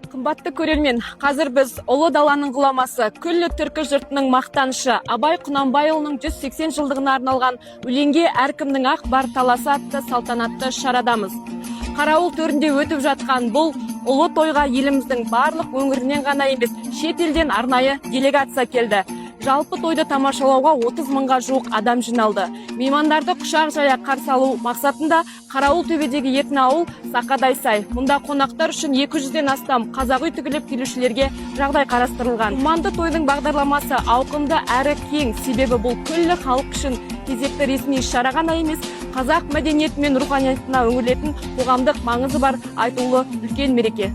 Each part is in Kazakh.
Қымбатты көрермен, қазір біз ұлы даланың ғұламасы, күллі түркі жұртының мақтанышы Абай Құнанбайұлының 180 жылдығына арналған өлеңге әркімнің ақ бар таласы атты салтанатты шарадамыз. Қарауыл төрінде өтіп жатқан бұл ұлы тойға еліміздің барлық өңірінен ғана емес, шет елден арнайы делегация келді. Жалпы тойды тамашалауға 30 мыңға жуық адам жиналды. Меймандарды құшақ жая қарсы алу мақсатында Қарауыл төбедегі Етін ауыл Сақадай сай. Мұнда қонақтар үшін 200-ден астам қазақ үй тігіліп келушілерге жағдай қарастырылған. Думанды тойдың бағдарламасы ауқымды әрі кең, себебі бұл күллі халық үшін кезекті ресми шара ғана емес, қазақ мәдениеті мен руханиятына өңірлетін қоғамдық маңызы бар айтулы үлкен мереке.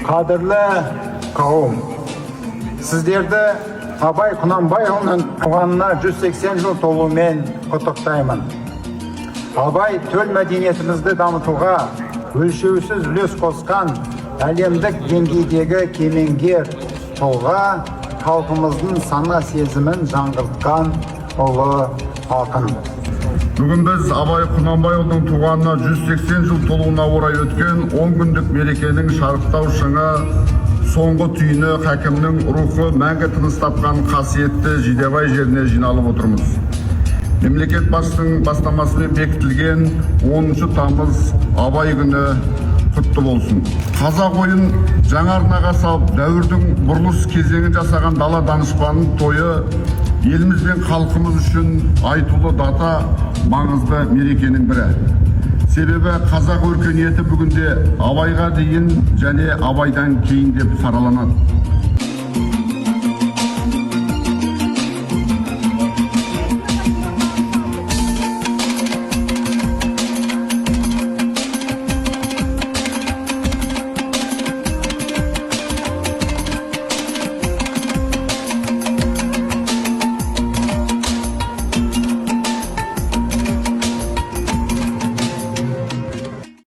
Қадірлі қауым, сіздерді Абай Құнанбайұлының туғанына 180 жыл толуымен құттықтаймын. Абай төл мәдениетімізді дамытуға өлшеусіз үлес қосқан әлемдік деңгейдегі кемеңгер тұлға, халқымыздың сана сезімін жаңғыртқан ұлы ақын. Бүгін біз Абай Құнанбайұлының туғанына 180 жыл толуына орай өткен 10 күндік мерекенің шарықтау шыңы, соңғы түйіні хакімнің рухы мәңгі тыныс тапқан қасиетті Жидебай жеріне жиналып отырмыз. Мемлекет басшысының бастамасымен бекітілген 10 тамыз Абай күні құтты болсын. Қазақ ойын жаңа арнаға салып, дәуірдің бұрылыс кезеңін жасаған дала данышпанының тойы еліміз бен халқымыз үшін айтулы дата, маңызды мерекенің бірі. Себебі қазақ өркениеті бүгінде Абайға дейін және Абайдан кейін деп сараланады.